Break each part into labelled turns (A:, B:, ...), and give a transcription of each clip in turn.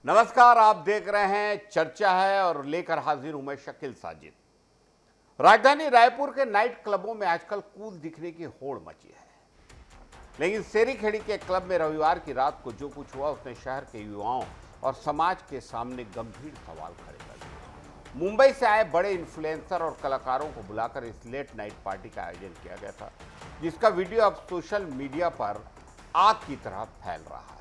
A: नमस्कार, आप देख रहे हैं चर्चा है और लेकर हाजिर हूं मैं शकील साजिद। राजधानी रायपुर के नाइट क्लबों में आजकल कूल दिखने की होड़ मची है, लेकिन सेरीखेड़ी के क्लब में रविवार की रात को जो कुछ हुआ उसने शहर के युवाओं और समाज के सामने गंभीर सवाल खड़े कर दिए। मुंबई से आए बड़े इन्फ्लुएंसर और कलाकारों को बुलाकर इस लेट नाइट पार्टी का आयोजन किया गया था, जिसका वीडियो अब सोशल मीडिया पर आग की तरह फैल रहा है।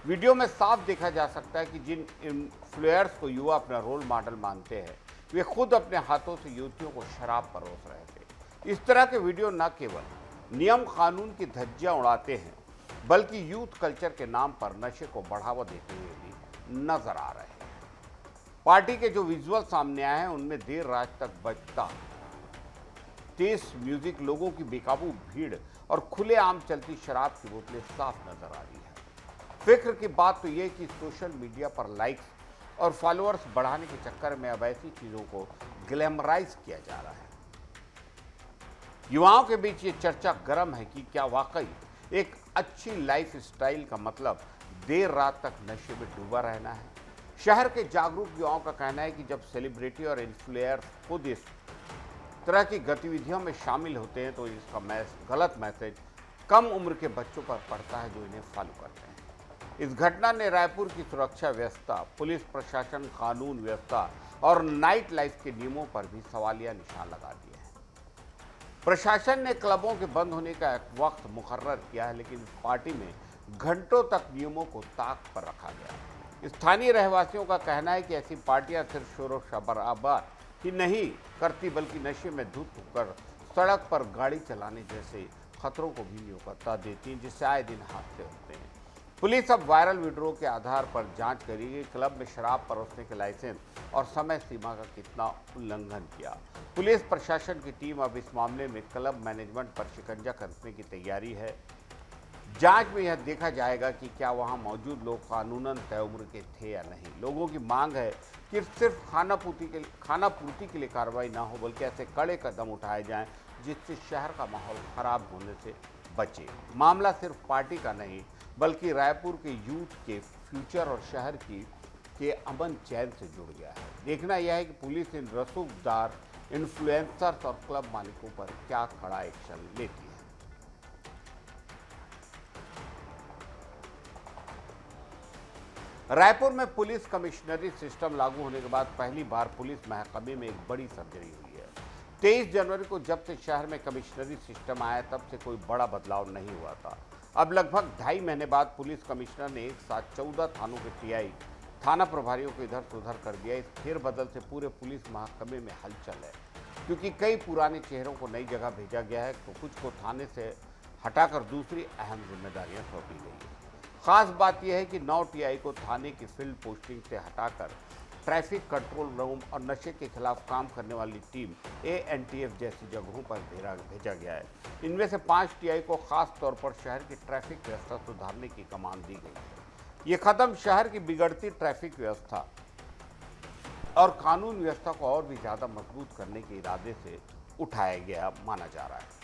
A: वीडियो में साफ देखा जा सकता है कि जिन इन्फ्लुएंसर्स को युवा अपना रोल मॉडल मानते हैं, वे खुद अपने हाथों से युवतियों को शराब परोस रहे थे। इस तरह के वीडियो न केवल नियम कानून की धज्जियां उड़ाते हैं, बल्कि यूथ कल्चर के नाम पर नशे को बढ़ावा देते हुए भी नजर आ रहे हैं। पार्टी के जो विजुअल सामने आए हैं उनमें देर रात तक बजता तेज म्यूजिक, लोगों की बेकाबू भीड़ और खुलेआम चलती शराब की बोतलें साफ नजर आ रही है। फिक्र की बात तो यह कि सोशल मीडिया पर लाइक्स और फॉलोअर्स बढ़ाने के चक्कर में अब ऐसी चीजों को ग्लैमराइज किया जा रहा है। युवाओं के बीच ये चर्चा गर्म है कि क्या वाकई एक अच्छी लाइफ स्टाइल का मतलब देर रात तक नशे में डूबा रहना है। शहर के जागरूक युवाओं का कहना है कि जब सेलिब्रिटी और इन्फ्लुएंसर खुद इस तरह की गतिविधियों में शामिल होते हैं तो इसका गलत मैसेज कम उम्र के बच्चों पर पड़ता है जो इन्हें फॉलो करते हैं। इस घटना ने रायपुर की सुरक्षा व्यवस्था, पुलिस प्रशासन, कानून व्यवस्था और नाइट लाइफ के नियमों पर भी सवालिया निशान लगा दिए हैं। प्रशासन ने क्लबों के बंद होने का एक वक्त मुकर्रर किया है, लेकिन इस पार्टी में घंटों तक नियमों को ताक पर रखा गया। स्थानीय रहवासियों का कहना है कि ऐसी पार्टियां सिर्फ शोर शराबा ही नहीं करती, बल्कि नशे में धुत होकर सड़क पर गाड़ी चलाने जैसे खतरों को भी न्योता देती हैं, जिससे आए दिन हादसे होते हैं। पुलिस अब वायरल वीडियो के आधार पर जांच करेगी क्लब में शराब परोसने के लाइसेंस और समय सीमा का कितना उल्लंघन किया। पुलिस प्रशासन की टीम अब इस मामले में क्लब मैनेजमेंट पर शिकंजा कसने की तैयारी है। जांच में यह देखा जाएगा कि क्या वहां मौजूद लोग कानूनन तय उम्र के थे या नहीं। लोगों की मांग है कि सिर्फ खानापूर्ति के लिए कार्रवाई ना हो, बल्कि ऐसे कड़े कदम उठाए जाएं जिससे शहर का माहौल खराब होने से बचे। मामला सिर्फ पार्टी का नहीं, बल्कि रायपुर के यूथ के फ्यूचर और शहर के अमन चैन से जुड़ गया है। देखना यह है कि पुलिस इन रसूखदार इन्फ्लुएंसर्स और क्लब मालिकों पर क्या कड़ा एक्शन लेती है। रायपुर में पुलिस कमिश्नरी सिस्टम लागू होने के बाद पहली बार पुलिस महकमे में एक बड़ी सर्जरी हुई है। 23 जनवरी को जब से शहर में कमिश्नरी सिस्टम आया तब से कोई बड़ा बदलाव नहीं हुआ था। अब लगभग 2.5 महीने बाद पुलिस कमिश्नर ने एक साथ 14 थानों के टीआई थाना प्रभारियों को इधर से उधर कर दिया। इस फेरबदल से पूरे पुलिस महकमे में हलचल है, क्योंकि कई पुराने चेहरों को नई जगह भेजा गया है तो कुछ को थाने से हटाकर दूसरी अहम जिम्मेदारियां सौंपी गई है। खास बात यह है कि 9 टीआई को थाने की फील्ड पोस्टिंग से हटाकर ट्रैफिक कंट्रोल रूम और नशे के खिलाफ काम करने वाली टीम एएनटीएफ जैसी जगहों पर भेजा गया है। इनमें से 5 टीआई को खास तौर पर शहर की ट्रैफिक व्यवस्था सुधारने की कमान दी गई है। ये कदम शहर की बिगड़ती ट्रैफिक व्यवस्था और कानून व्यवस्था को और भी ज्यादा मजबूत करने के इरादे से उठाया गया माना जा रहा है।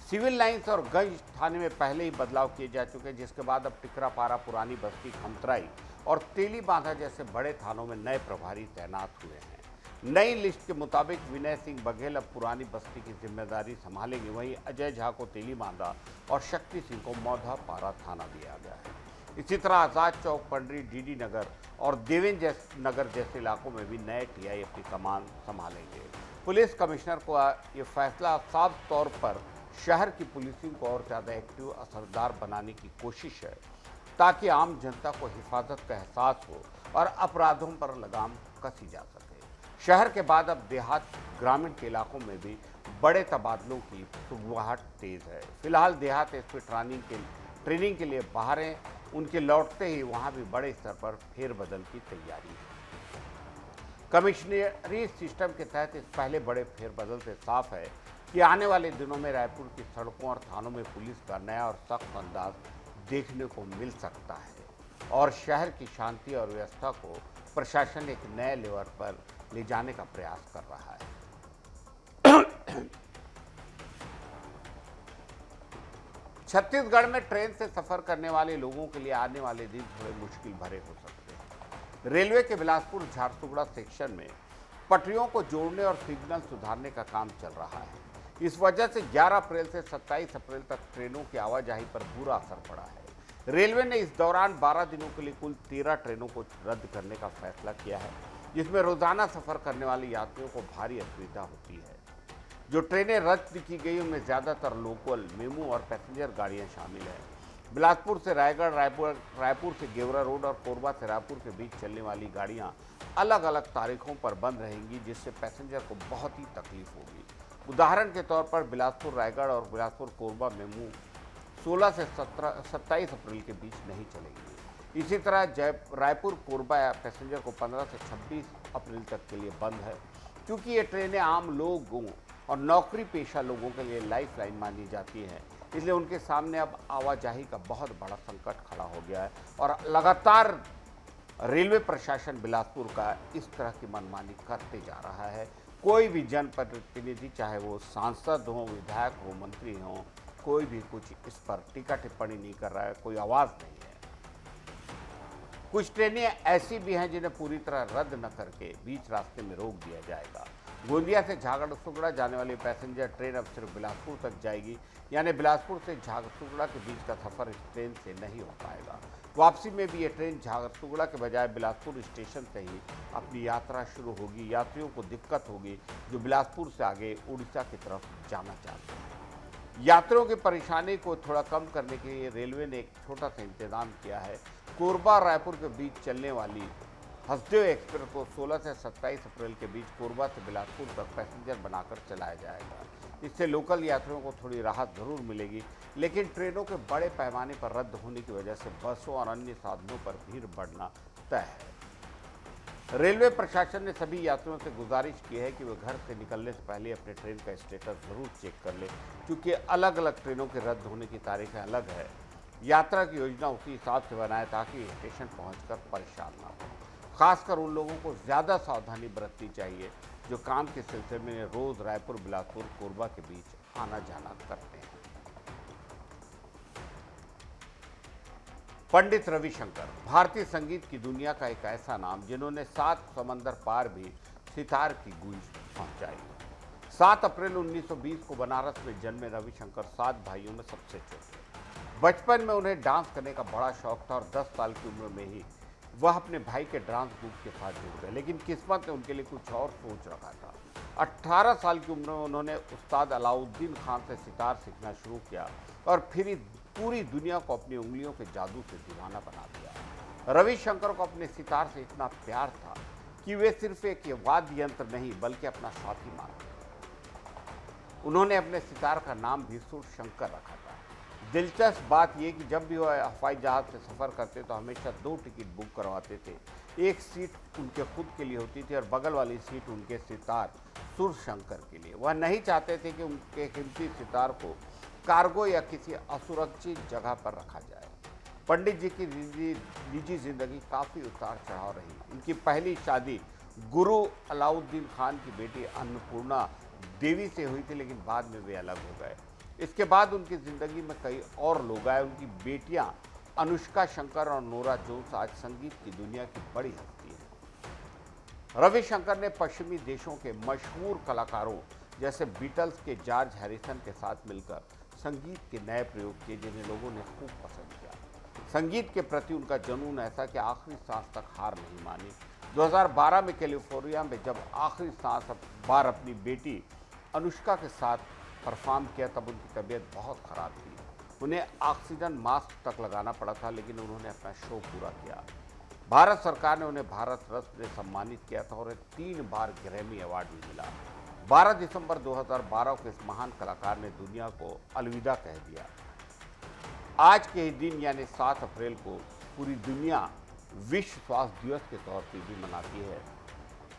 A: सिविल लाइंस और गंज थाने में पहले ही बदलाव किए जा चुके हैं, जिसके बाद अब टिकरापारा, पुरानी बस्ती, खमतराई और तेली बांधा जैसे बड़े थानों में नए प्रभारी तैनात हुए हैं। नई लिस्ट के मुताबिक विनय सिंह बघेल अब पुरानी बस्ती की जिम्मेदारी संभालेंगे। वहीं अजय झा को तेली बांधा और शक्ति सिंह को मौधा पारा थाना दिया गया है। इसी तरह आजाद चौक, पंडरी, डीडी नगर और देवेंद्र नगर जैसे इलाकों में भी नए टीआई अपनी कमान संभालेंगे। पुलिस कमिश्नर को यह फैसला साफ तौर पर शहर की पुलिसिंग को और ज़्यादा एक्टिव, असरदार बनाने की कोशिश है, ताकि आम जनता को हिफाजत का एहसास हो और अपराधों पर लगाम कसी जा सके। शहर के बाद अब देहात, ग्रामीण के इलाकों में भी बड़े तबादलों की सुगबुगाहट तेज है। फिलहाल देहात एसपी ट्रेनिंग के लिए बाहर हैं। उनके लौटते ही वहां भी बड़े स्तर पर फेरबदल की तैयारी है। कमिश्नरी सिस्टम के तहत इस पहले बड़े फेरबदल से साफ है कि आने वाले दिनों में रायपुर की सड़कों और थानों में पुलिस का नया और सख्त अंदाज देखने को मिल सकता है और शहर की शांति और व्यवस्था को प्रशासन एक नए लेवल पर ले जाने का प्रयास कर रहा है। छत्तीसगढ़ में ट्रेन से सफर करने वाले लोगों के लिए आने वाले दिन थोड़े मुश्किल भरे हो सकते हैं। रेलवे के बिलासपुर झारसुगड़ा सेक्शन में पटरियों को जोड़ने और सिग्नल सुधारने का काम चल रहा है। इस वजह से 11 अप्रैल से 27 अप्रैल तक ट्रेनों की आवाजाही पर बुरा असर पड़ा है। रेलवे ने इस दौरान 12 दिनों के लिए कुल 13 ट्रेनों को रद्द करने का फैसला किया है, जिसमें रोजाना सफर करने वाले यात्रियों को भारी असुविधा होती है। जो ट्रेनें रद्द की गई उनमें ज़्यादातर लोकल, मेमू और पैसेंजर गाड़ियां शामिल हैं। बिलासपुर से रायगढ़, रायपुर से गेवरा रोड और कोरबा से रायपुर के बीच चलने वाली गाड़ियां अलग अलग तारीखों पर बंद रहेंगी, जिससे पैसेंजर को बहुत ही तकलीफ होगी। उदाहरण के तौर पर बिलासपुर रायगढ़ और बिलासपुर कोरबा मेमू 16 से 27 अप्रैल के बीच नहीं चलेंगी। इसी तरह रायपुर कोरबा पैसेंजर को 15 से 26 अप्रैल तक के लिए बंद है। क्योंकि ये ट्रेनें आम लोगों और नौकरी पेशा लोगों के लिए लाइफ लाइन मानी जाती हैं, इसलिए उनके सामने अब आवाजाही का बहुत बड़ा संकट खड़ा हो गया है और लगातार रेलवे प्रशासन बिलासपुर का इस तरह की मनमानी करते जा रहा है। कोई भी जनप्रतिनिधि, चाहे वो सांसद हो, विधायक हो, मंत्री हो, कोई भी कुछ इस पर टीका टिप्पणी नहीं कर रहा है, कोई आवाज़ नहीं है। कुछ ट्रेनें ऐसी भी हैं जिन्हें पूरी तरह रद्द न करके बीच रास्ते में रोक दिया जाएगा। गोंदिया से झारसुगड़ा जाने वाली पैसेंजर ट्रेन अब सिर्फ बिलासपुर तक जाएगी, यानी बिलासपुर से झारसुगड़ा के बीच का सफर इस ट्रेन से नहीं हो पाएगा। वापसी में भी ये ट्रेन झारसुगड़ा के बजाय बिलासपुर स्टेशन से ही अपनी यात्रा शुरू होगी। यात्रियों को दिक्कत होगी जो बिलासपुर से आगे उड़ीसा की तरफ जाना चाहते हैं। यात्रियों की परेशानी को थोड़ा कम करने के लिए रेलवे ने एक छोटा सा इंतजाम किया है। कोरबा रायपुर के बीच चलने वाली हसदेव एक्सप्रेस को 16 से 27 अप्रैल के बीच कोरबा से बिलासपुर तक पैसेंजर बनाकर चलाया जाएगा। इससे लोकल यात्रियों को थोड़ी राहत जरूर मिलेगी, लेकिन ट्रेनों के बड़े पैमाने पर रद्द होने की वजह से बसों और अन्य साधनों पर भीड़ बढ़ना तय है। रेलवे प्रशासन ने सभी यात्रियों से गुजारिश की है कि वे घर से निकलने से पहले अपने ट्रेन का स्टेटस जरूर चेक कर ले, क्योंकि अलग अलग ट्रेनों के रद्द होने की तारीखें अलग है। यात्रा की योजना उसी हिसाब से बनाए ताकि स्टेशन पहुंचकर परेशान ना हो। खासकर उन लोगों को ज़्यादा सावधानी बरतनी चाहिए जो काम के सिलसिले में रोज रायपुर, बिलासपुर, कोरबा के बीच आना जाना करते हैं। पंडित रविशंकर भारतीय संगीत की दुनिया का एक ऐसा नाम जिन्होंने 7 समंदर पार भी सितार की गूंज पहुंचाई। 7 अप्रैल 1920 को बनारस में जन्मे रविशंकर 7 भाइयों में सबसे छोटे। बचपन में उन्हें डांस करने का बड़ा शौक था और 10 साल की उम्र में ही वह अपने भाई के डांस ग्रुप के साथ जुड़ गए, लेकिन किस्मत ने उनके लिए कुछ और सोच रखा था। 18 साल की उम्र में उन्होंने उस्ताद अलाउद्दीन खान से सितार सीखना शुरू किया और फिर पूरी दुनिया को अपनी उंगलियों के जादू से दीवाना बना दिया। रविशंकर को अपने सितार से इतना प्यार था कि वे सिर्फ एक वाद्य यंत्र नहीं बल्कि अपना साथी मानते थे। उन्होंने अपने सितार का नाम भी सुर शंकर रखा था। दिलचस्प बात यह कि जब भी वह हवाई जहाज से सफ़र करते तो हमेशा 2 टिकट बुक करवाते थे। एक सीट उनके खुद के लिए होती थी और बगल वाली सीट उनके सितार सुर शंकर के लिए। वह नहीं चाहते थे कि उनके कीमती सितार को कार्गो या किसी असुरक्षित जगह पर रखा जाए। पंडित जी की निजी जिंदगी काफ़ी उतार चढ़ाव रही। इनकी पहली शादी गुरु अलाउद्दीन खान की बेटी अन्नपूर्णा देवी से हुई थी, लेकिन बाद में वे अलग हो गए। इसके बाद उनकी ज़िंदगी में कई और लोग आए। उनकी बेटियां अनुष्का शंकर और नोरा जोन्स आज संगीत की दुनिया की बड़ी हस्ती हैं। रविशंकर ने पश्चिमी देशों के मशहूर कलाकारों जैसे बीटल्स के जॉर्ज हैरिसन के साथ मिलकर संगीत के नए प्रयोग किए, जिन्हें लोगों ने खूब पसंद किया। संगीत के प्रति उनका जुनून ऐसा कि आखिरी सांस तक हार नहीं मानी। 2012 में कैलिफोर्निया में जब आखिरी सांस बार अपनी बेटी अनुष्का के साथ परफॉर्म किया तब उनकी तबीयत बहुत ख़राब थी। उन्हें ऑक्सीजन मास्क तक लगाना पड़ा था, लेकिन उन्होंने अपना शो पूरा किया। भारत सरकार ने उन्हें भारत रत्न से सम्मानित किया था और 3 बार ग्रैमी अवार्ड भी मिला। 12 दिसंबर 2012 को इस महान कलाकार ने दुनिया को अलविदा कह दिया। आज के ही दिन यानी 7 अप्रैल को पूरी दुनिया विश्व स्वास्थ्य दिवस के तौर पर भी मनाती है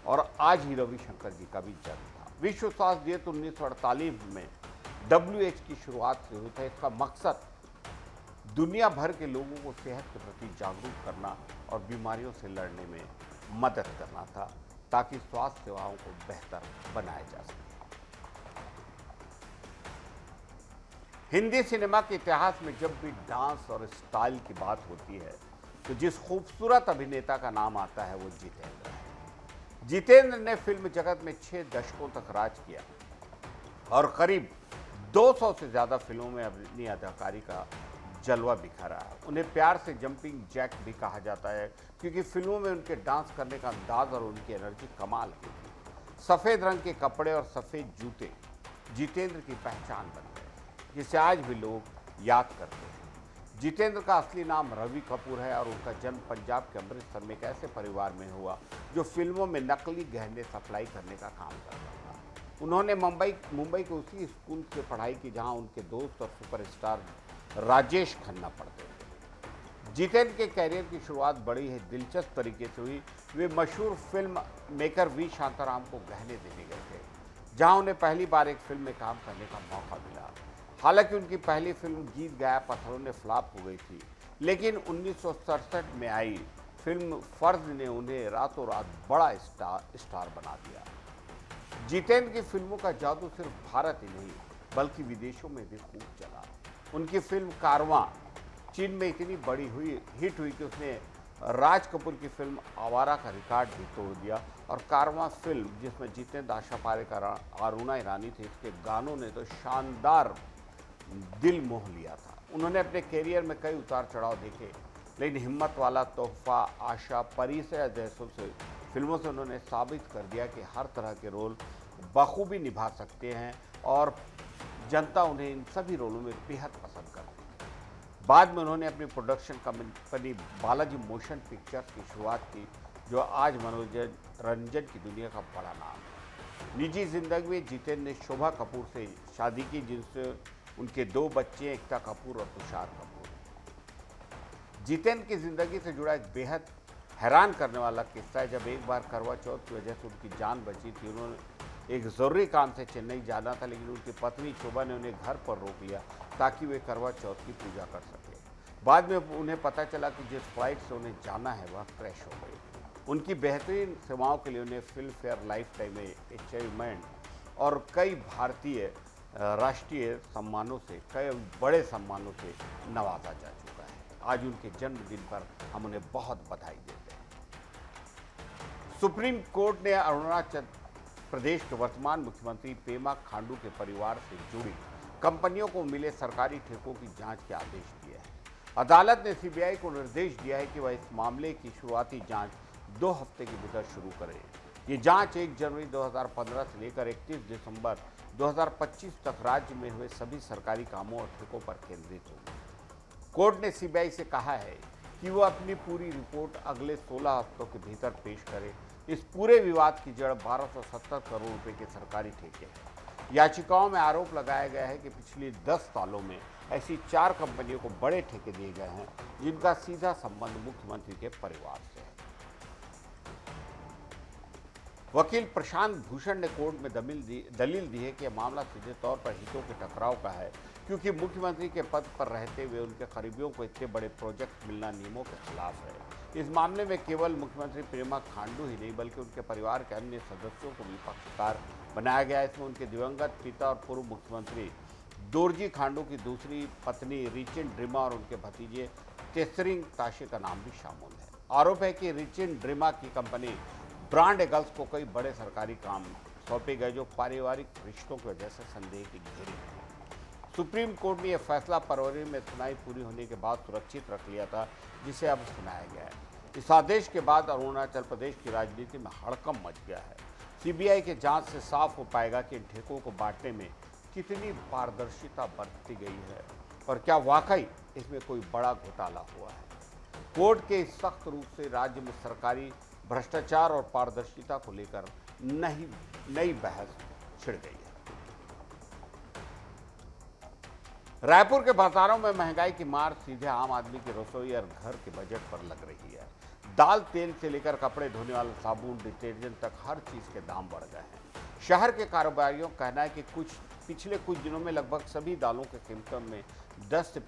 A: और आज ही रविशंकर जी का भी जन्म था। विश्व स्वास्थ्य दिवस 1948 में WHO की शुरुआत से हुई था। इसका मकसद दुनिया भर के लोगों को सेहत के प्रति जागरूक करना और बीमारियों से लड़ने में मदद करना था, ताकि स्वास्थ्य सेवाओं को बेहतर बनाया जा सके। हिंदी सिनेमा के इतिहास में जब भी डांस और स्टाइल की बात होती है तो जिस खूबसूरत अभिनेता का नाम आता है वो जितेंद्र है। जितेंद्र ने फिल्म जगत में 6 दशकों तक राज किया और करीब 200 से ज्यादा फिल्मों में अपनी अदाकारी का जलवा बिखारा है। उन्हें प्यार से जंपिंग जैक भी कहा जाता है क्योंकि फिल्मों में उनके डांस करने का अंदाज और उनकी एनर्जी कमाल की थी। सफेद रंग के कपड़े और सफेद जूते जितेंद्र की पहचान बन गए, जिसे आज भी लोग याद करते हैं। जितेंद्र का असली नाम रवि कपूर है और उनका जन्म पंजाब के अमृतसर में एक ऐसे परिवार में हुआ जो फिल्मों में नकली गहने सप्लाई करने का काम करता था। उन्होंने मुंबई के उसी स्कूल से पढ़ाई की जहां उनके दोस्त और सुपरस्टार राजेश खन्ना पढ़ते थे। जितेंद्र के कैरियर की शुरुआत बड़ी ही दिलचस्प तरीके से हुई। वे मशहूर फिल्म मेकर वी शांताराम को गहने देने गए थे, जहां उन्हें पहली बार एक फिल्म में काम करने का मौका मिला। हालांकि उनकी पहली फिल्म गीत गाया पत्थरों ने फ्लॉप हो गई थी, लेकिन 1967 में आई फिल्म फर्ज ने उन्हें रातों रात बड़ा स्टार बना दिया। जितेंद्र की फिल्मों का जादू सिर्फ भारत ही नहीं बल्कि विदेशों में भी खूब चला। उनकी फिल्म कारवां चीन में इतनी बड़ी हिट हुई कि उसने राज कपूर की फिल्म आवारा का रिकॉर्ड भी तोड़ दिया। और कारवां फिल्म जिसमें जितेंद्र, आशा पारेकर, अरुणा ईरानी थे, इसके गानों ने तो शानदार दिल मोह लिया था। उन्होंने अपने कैरियर में कई उतार चढ़ाव देखे, लेकिन हिम्मत वाला तोहफा, आशा, परिचय जैसों से फिल्मों से उन्होंने साबित कर दिया कि हर तरह के रोल बखूबी निभा सकते हैं और जनता उन्हें इन सभी रोलों में बेहद पसंद करती है। बाद में उन्होंने अपनी production company Balaji motion pictures की शुरुआत की, जो आज मनोरंजन की दुनिया का बड़ा नाम है। निजी जिंदगी में जितेंद्र ने शोभा कपूर से शादी की, जिनसे उनके 2 बच्चे, एकता कपूर और तुषार कपूर। जितेंद्र की जिंदगी से जुड़ा एक बेहद हैरान करने वाला किस्सा है। जब एक बार करवा चौथ की वजह से उनकी जान बची थी, उन्होंने एक ज़रूरी काम से चेन्नई जाना था, लेकिन उनकी पत्नी शोभा ने उन्हें घर पर रोक लिया ताकि वे करवा चौथ की पूजा कर सके। बाद में उन्हें पता चला कि जिस फ्लाइट से उन्हें जाना है वह क्रैश हो गई। उनकी बेहतरीन सेवाओं के लिए उन्हें film fair life time achievement और कई भारतीय राष्ट्रीय सम्मानों से, कई बड़े सम्मानों से नवाजा जा चुका है। आज उनके जन्मदिन पर हम उन्हें बहुत बधाई देते हैं। सुप्रीम कोर्ट ने अरुणाचल प्रदेश के वर्तमान मुख्यमंत्री पेमा खांडू के परिवार से जुड़ी कंपनियों को मिले सरकारी ठेकों की जांच के आदेश दिए हैं। अदालत ने सीबीआई को निर्देश दिया है कि वह इस मामले की शुरुआती जांच 2 हफ्ते के भीतर शुरू करे। ये जांच 1 जनवरी 2015 से लेकर 31 दिसंबर 2025 तक राज्य में हुए सभी सरकारी कामों और ठेकों पर केंद्रित होगी। कोर्ट ने सीबीआई से कहा है कि वह अपनी पूरी रिपोर्ट अगले 16 हफ्तों के भीतर पेश करे। इस पूरे विवाद की जड़ 1270 करोड़ रुपए के सरकारी ठेके हैं। याचिकाओं में आरोप लगाया गया है कि पिछले 10 सालों में ऐसी 4 कंपनियों को बड़े ठेके दिए गए हैं जिनका सीधा संबंध मुख्यमंत्री के परिवार से है। वकील प्रशांत भूषण ने कोर्ट में दलील दी है कि यह मामला सीधे तौर पर हितों के टकराव का है, क्योंकि मुख्यमंत्री के पद पर रहते हुए उनके करीबियों को इतने बड़े प्रोजेक्ट मिलना नियमों के खिलाफ है। इस मामले में केवल मुख्यमंत्री पेमा खांडू ही नहीं बल्कि उनके परिवार के अन्य सदस्यों को भी पक्षकार बनाया गया है। इसमें उनके दिवंगत पिता और पूर्व मुख्यमंत्री दोरजी खांडू की दूसरी पत्नी रिचिन ड्रिमा और उनके भतीजे तेसरिंग ताशे का नाम भी शामिल है। आरोप है कि रिचिन ड्रिमा की कंपनी ब्रांड एगल्स को कई बड़े सरकारी काम सौंपे गए जो पारिवारिक रिश्तों की वजह से संदेह की घेरी है। सुप्रीम कोर्ट ने यह फैसला फरवरी में सुनवाई पूरी होने के बाद सुरक्षित रख लिया था, जिसे अब सुनाया गया है। इस आदेश के बाद अरुणाचल प्रदेश की राजनीति में हड़कंप मच गया है। सीबीआई के जांच से साफ हो पाएगा कि इन ठेकों को बांटने में कितनी पारदर्शिता बरती गई है और क्या वाकई इसमें कोई बड़ा घोटाला हुआ है। कोर्ट के इस सख्त रूप से राज्य में सरकारी भ्रष्टाचार और पारदर्शिता को लेकर नई बहस छिड़ गई है। रायपुर के बाजारों में महंगाई की मार सीधे आम आदमी के रसोई और घर के बजट पर लग रही है। दाल, तेल से लेकर कपड़े धोने वाला साबुन, डिटर्जेंट तक हर चीज के दाम बढ़ गए हैं। शहर के कारोबारियों का कहना है कि पिछले कुछ दिनों में लगभग सभी दालों के कीमतों में 10 से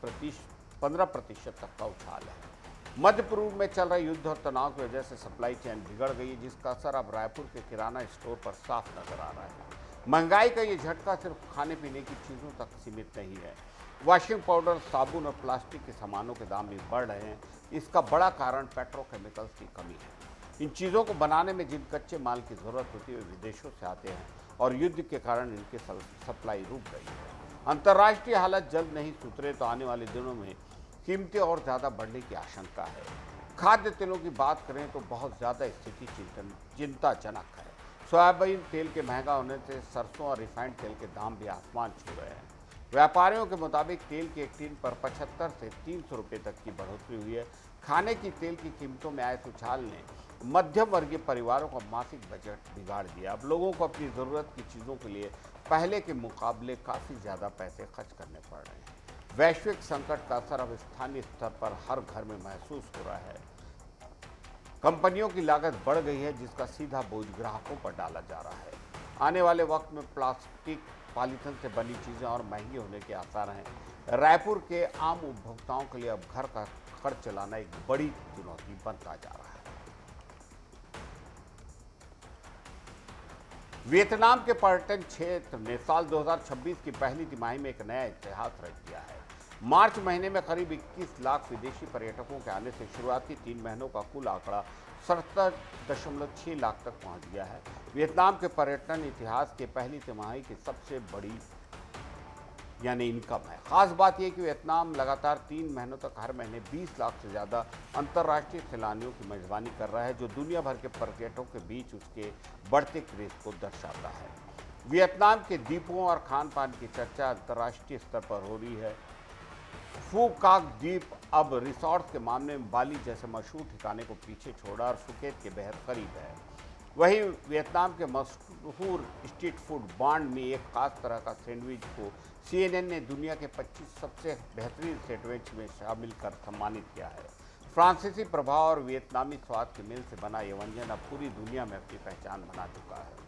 A: 15% तक का उछाल है। मध्य पूर्व में चल रहे युद्ध और तनाव की वजह से सप्लाई चेन बिगड़ गई है, जिसका असर अब रायपुर के किराना स्टोर पर साफ नजर आ रहा है। महंगाई का ये झटका सिर्फ खाने पीने की चीजों तक सीमित नहीं है, वॉशिंग पाउडर, साबुन और प्लास्टिक के सामानों के दाम भी बढ़ रहे हैं। इसका बड़ा कारण पेट्रोकेमिकल्स की कमी है। इन चीज़ों को बनाने में जिन कच्चे माल की ज़रूरत होती है वे विदेशों से आते हैं और युद्ध के कारण इनकी सप्लाई रुक गई है। अंतर्राष्ट्रीय हालत जल्द नहीं सुधरे तो आने वाले दिनों में कीमतें और ज़्यादा बढ़ने की आशंका है। खाद्य तेलों की बात करें तो बहुत ज़्यादा स्थिति चिंताजनक है। सोयाबीन तेल के महंगा होने से सरसों और रिफाइंड तेल के दाम भी आसमान छू रहे हैं। व्यापारियों के मुताबिक तेल की एक टीन पर 75 से 300 रुपये तक की बढ़ोतरी हुई है। खाने की तेल की कीमतों में आए उछाल ने मध्यम वर्गीय परिवारों का मासिक बजट बिगाड़ दिया। अब लोगों को अपनी ज़रूरत की चीज़ों के लिए पहले के मुकाबले काफ़ी ज़्यादा पैसे खर्च करने पड़ रहे हैं। वैश्विक संकट का असर अब स्थानीय स्तर पर हर घर में महसूस हो रहा है। कंपनियों की लागत बढ़ गई है, जिसका सीधा बोझ ग्राहकों पर डाला जा रहा है। आने वाले वक्त में प्लास्टिक, पॉलीथिन से बनी चीज़ें और महंगी होने के आसार हैं। रायपुर के आम उपभोक्ताओं के लिए अब घर का खर्च चलाना एक बड़ी चुनौती बनता जा रहा है। वियतनाम के पर्यटन क्षेत्र ने साल 2026 की पहली तिमाही में एक नया इतिहास रच दिया है। मार्च महीने में करीब 21 लाख विदेशी पर्यटकों के आने से शुरुआती 3 महीनों का कुल आंकड़ा 67.6 लाख तक पहुंच गया है। वियतनाम के पर्यटन इतिहास के पहली तिमाही की सबसे बड़ी यानी इनकम है। खास बात यह कि वियतनाम लगातार 3 महीनों तक हर महीने 20 लाख से ज़्यादा अंतर्राष्ट्रीय सैलानियों की मेजबानी कर रहा है, जो दुनिया भर के पर्यटकों के बीच उसके बढ़ते क्रेज को दर्शाता है। वियतनाम के द्वीपों और खान पान की चर्चा अंतर्राष्ट्रीय स्तर पर हो रही है। फू काक द्वीप अब रिसोर्ट्स के मामले में बाली जैसे मशहूर ठिकाने को पीछे छोड़ा और फुकेत के बेहद करीब है। वहीं वियतनाम के मशहूर स्ट्रीट फूड बांड में एक खास तरह का सैंडविच को CNN ने दुनिया के 25 सबसे बेहतरीन सैंडविच में शामिल कर सम्मानित किया है। फ्रांसीसी प्रभाव और वियतनामी स्वाद के मेल से बना यह व्यंजन अब पूरी दुनिया में अपनी पहचान बना चुका है।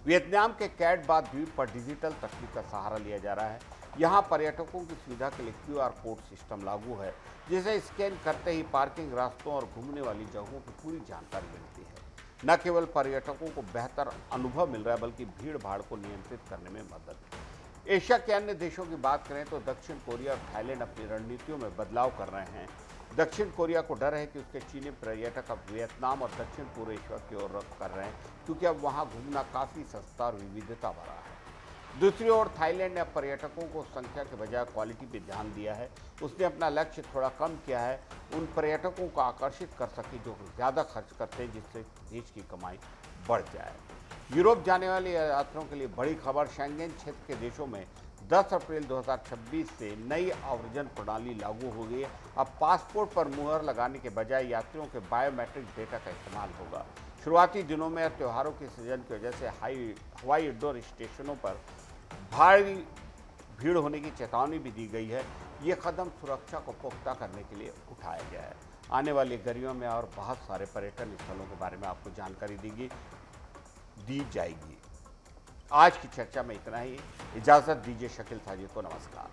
A: वियतनाम के कैट बाथ द्वीप पर डिजिटल तकनीक का सहारा लिया जा रहा है। यहाँ पर्यटकों की सुविधा के लिए QR कोड सिस्टम लागू है, जिसे स्कैन करते ही पार्किंग रास्तों और घूमने वाली जगहों की पूरी जानकारी मिलती है। न केवल पर्यटकों को बेहतर अनुभव मिल रहा है, बल्कि भीड़ भाड़ को नियंत्रित करने में मदद। एशिया के अन्य देशों की बात करें तो दक्षिण कोरिया और थाईलैंड अपनी रणनीतियों में बदलाव कर रहे हैं। दक्षिण कोरिया को डर है कि उसके चीनी पर्यटक अब वियतनाम और दक्षिण पूर्व एशिया की ओर रुख कर रहे हैं, क्योंकि अब वहां घूमना काफ़ी सस्ता और विविधता भरा है। दूसरी ओर थाईलैंड ने अब पर्यटकों को संख्या के बजाय क्वालिटी पर ध्यान दिया है। उसने अपना लक्ष्य थोड़ा कम किया है, उन पर्यटकों को आकर्षित कर सके जो ज़्यादा खर्च करते हैं, जिससे देश की कमाई बढ़ जाए। यूरोप जाने वाले यात्रियों के लिए बड़ी खबर, शेंगेन क्षेत्र के देशों में 10 अप्रैल 2026 से नई आवर्जन प्रणाली लागू हो गई है। अब पासपोर्ट पर मुहर लगाने के बजाय यात्रियों के बायोमेट्रिक डेटा का इस्तेमाल होगा। शुरुआती दिनों में त्योहारों के सीजन की वजह से हवाई अड्डों स्टेशनों पर भारी भीड़ होने की चेतावनी भी दी गई है। ये कदम सुरक्षा को पुख्ता करने के लिए उठाया गया है। आने वाली गर्मियों में और बहुत सारे पर्यटन स्थलों के बारे में आपको जानकारी दी जाएगी। आज की चर्चा में इतना ही। इजाज़त दीजिए शकील साजिद को। नमस्कार।